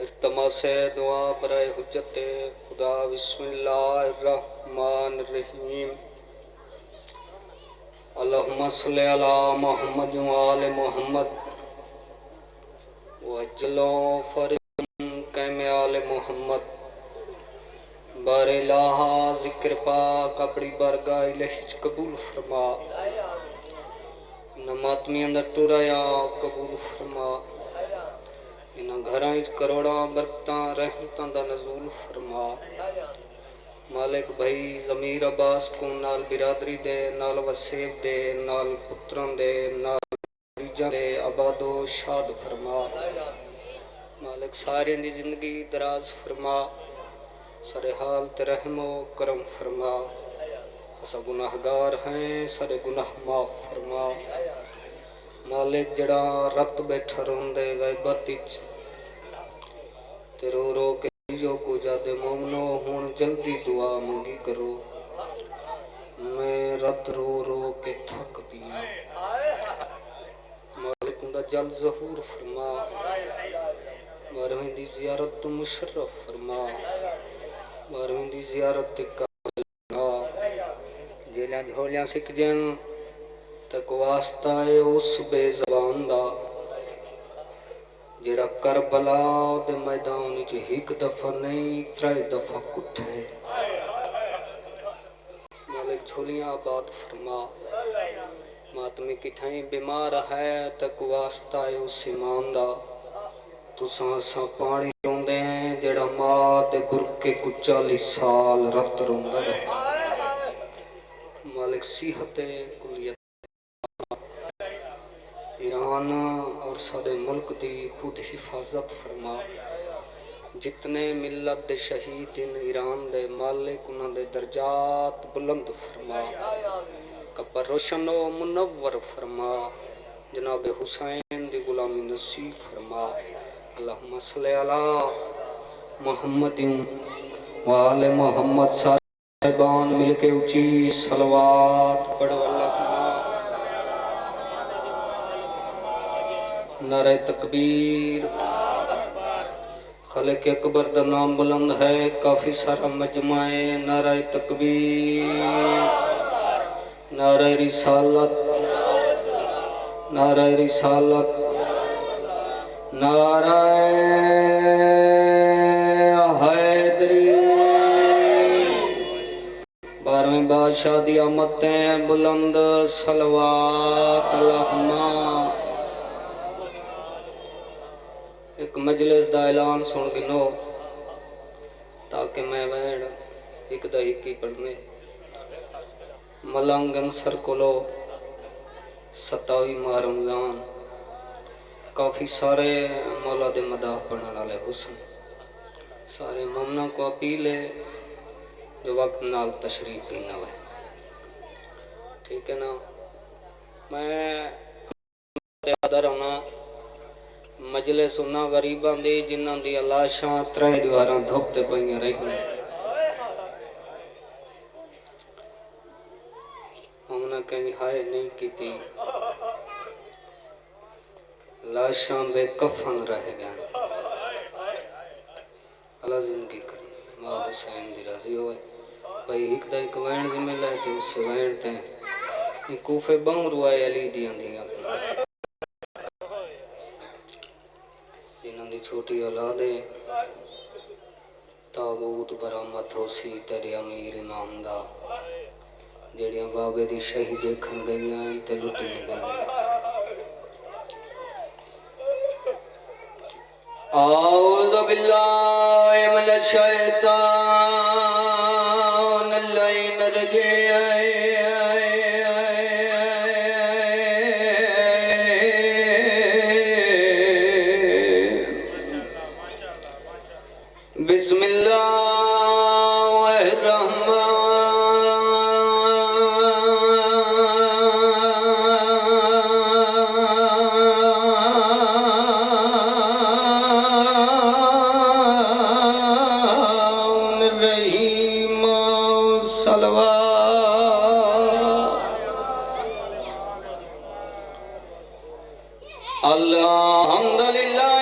इल्तमासे दुआ बराए हुज्जत खुदा बिस्मिल्लाहिर्रहमानिर्रहीम। अल्लाहुम्मा सल्लि अला मुहम्मद व आले मुहम्मद वअज्जिल फरजम कैम आले मुहम्मद। बारे लाहा जिक्र पाक अपनी बारगाह इलाही कबूल फरमा। इन मातमी अंदर टुराया कबूल फरमा। इन घरां विच करोड़ां बरकतां रहमतां दा नज़ूल फरमा। मालिक भाई ज़मीर अब्बास को नाल बिरादरी दे नाल वसेब दे नाल पुत्रां दे नाल रीजां दे आबादो शाद फरमा। मालिक सारे दी जिंदगी दराज फरमा। सारे हाल ते रहमो करम फरमा। असा गुनाहगार हैं सारे गुनाह माफ फरमा। मालिक जड़ा रत बैठा रोंदे गैबत विच ते रो रो के जो को जादे मोमनो हुण जल्दी दुआ मंगी करो। मैं रत रो रो के थक पिया। मालिक उंदा जल ज़हूर फरमा। बारहवीं दी ज़ियारत तो मुशर्रफ फरमा। बारहवीं दी ज़ियारत ते काबल जेलियां झोलियां सिक जन तक वास्ता है उस बेज़बान दा जेड़ा करबला दे मैदान विच एक दफा नहीं 3 दफा कुठे। मालिक झोलियां आबाद फरमा। मातमी किथाई बीमार है तक वास्ता है उस ईमान दा तुसां असां पानी रोंदे हैं जेड़ा मां ते बुरके को 40 साल रत रोंदा रहे। मालिक सेहत कुलियत ईरान और सारे मुल्क दी खुद हिफाजत फरमा। जितने मिलत दे शहीद इन ईरान दे मालिक उन्हां दे दर्जात बुलंद फरमा। कब्र रोशन व मुनव्वर फरमा। जनाब हुसैन दी गुलामी नसीब फरमा। अल्लाहुम्मा सल्लि अला मुहम्मदिन व आले मुहम्मद। साहिबान मिलके ऊंची सलवात पढ़ो। नारे तकबीर। खलक अकबर दा नाम बुलंद है काफी सारा मजमा है। नारे तकबीर। नारे रिसालत। नारे रिसालत। नारे हैदरी। 12वें बादशाह दी आमतें बुलंद सलवात अल्लाहुम्मा। एक मजलिस दा ऐलान सुन गिनो ताकि मैं वैन एक दहीकी पढ़ने मलंग अंसर कोलो 27वां रमजान काफ़ी सारे मौला दे मदाह पढ़ने वाले हुसन सारे मोमना को अपील है जो वक्त नाल तशरीफ भी ना है। ठीक है ना। मैं आदर होना मजले सुना गरीबां दी जिन्हां दी लाशां 3 दीवारां धुपते पईयां रही। हमने कहीं हाय नहीं की लाशां बेकफन रह गए। अल्लाह जिंदगी कर मां हुसैन दी राजी होए भाई एक दा एक वैन जिम्मे ले ते उस वैन ते कूफे बंगरू आए अली दियां दियां जिन्हां दी छोटी औलाद है ताबूत बरामद होसी तेरे अमीर इमाम दा जेड़ियां बाबे दी शही देखन गईयां ते लुटियां गईयां। औज़ु बिल्लाहि मिनश शैतानिर रजीम। बिस्मिल्लाहिर्रहमानिर्रहीम। सलवात। अल्हम्दुलिल्लाह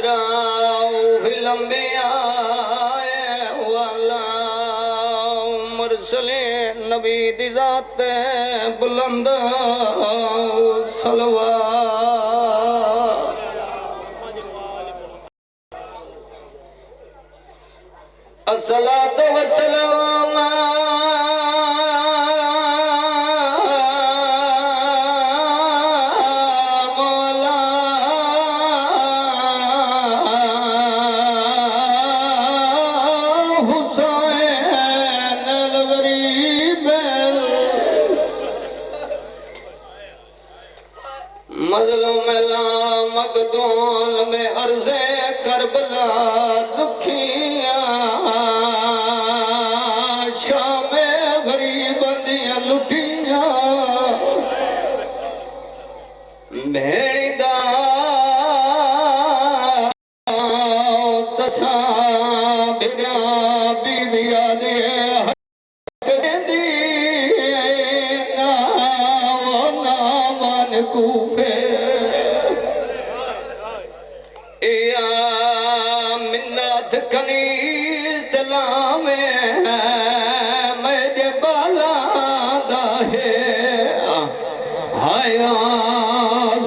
राव लंबे वाला मरसले नबी दी जात बुलंद सलवा अस्सलातु वस्सलाम मौला हुसैन अल गरीब मजलूम ला मकदूल में अर्ज़े करबला दुखिया लुटिया भेड़दा तसा बिना बीबिया दे ना वो ना मन कूफे या मिन्नत कनीज दिला में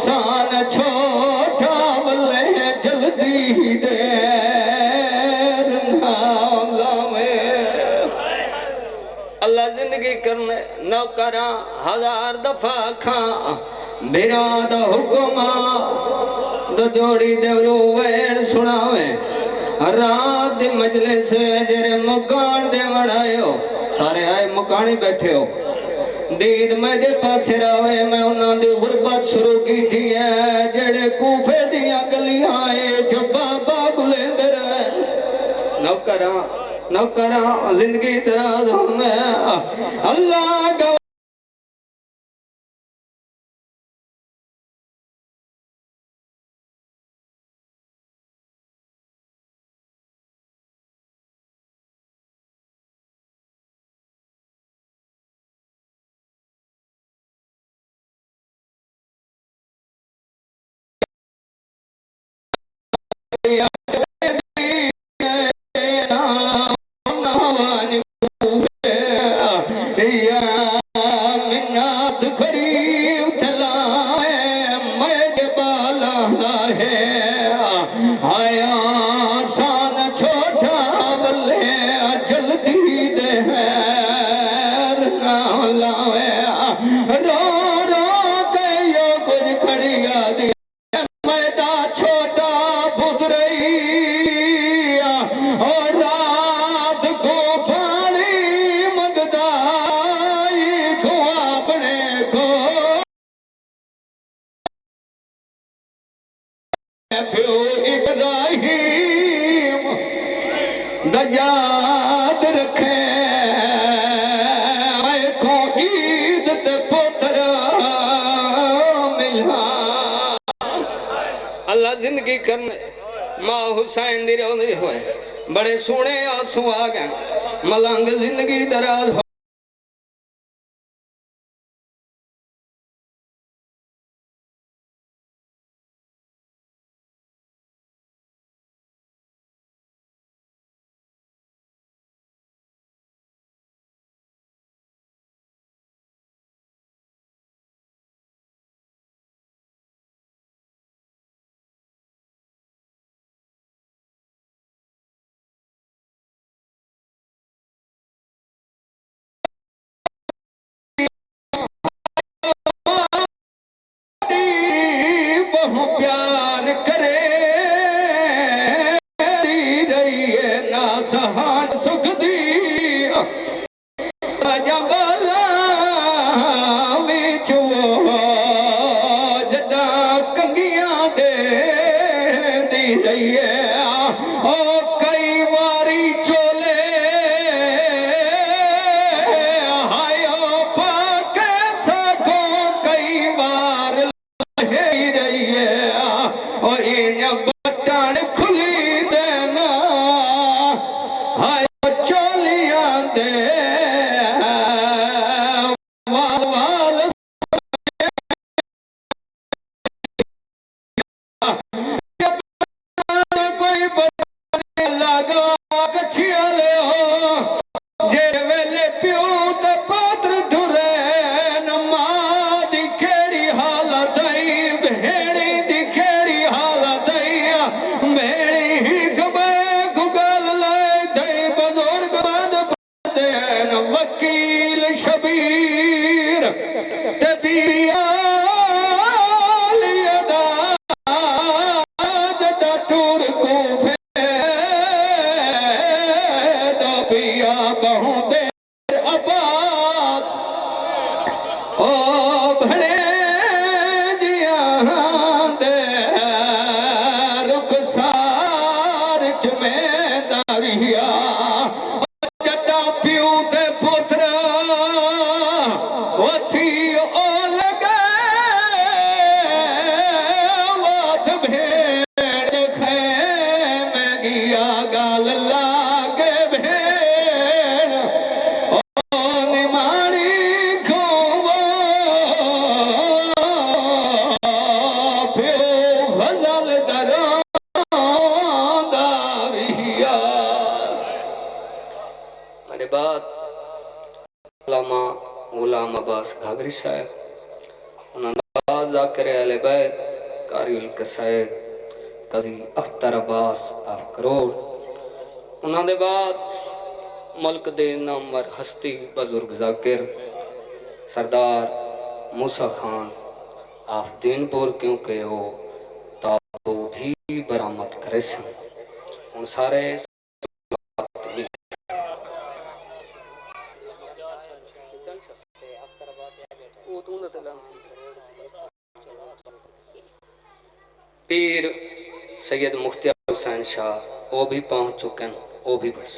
सान छोटा बल्ले जल्दी देर अल्लाह जिंदगी करने नौकरा हजार दफा खा मेरा दा हुक्म दो जोड़ी देवरू वेण सुनावे रात दे मजले से जेरे मुकान दे मनायो सारे आए मुकानी बैठे हो दीद मेरे पासे रावे मैं उन्होंने गुरबत शुरू की थी जेड़े कूफे दिया गलियां जो बाबा गुलेंदर नौकरा नौकरा जिंदगी दराज हूं मैं अल्लाह का इब्राहिम याद रखे को ईद ते पुत्र मिला अल्लाह जिंदगी करने मां हुसैन दी रोंदी होए बड़े सोने आंसू आ गए मलंग जिंदगी दराज बहु प्यार करे रही है ना सहान सुख दी जबला विच जदा कंगियां दे दी रही है ओ कई बारी चोले हायो पाक सको कई बार रही है और इन बटन खुली देना हाय चोलियां दे वाल वाल वकील शबीर ते बिया गुलाम अब्बास घाघरी साहब जाकिर अहले बैत कारिउल कसायद काजी अख्तर अब्बास आप करोड़ उन्होंने बाद मुल्क दे नामवर हस्ती बुजुर्ग जाकिर सरदार मूसा खान आप दीनपुर क्योंकि वो ताबू भी बरामद करे सन उन सारे पीर सैयद मुख्तियार हुसैन शाह वो भी पहुंच चुके हैं वो भी बस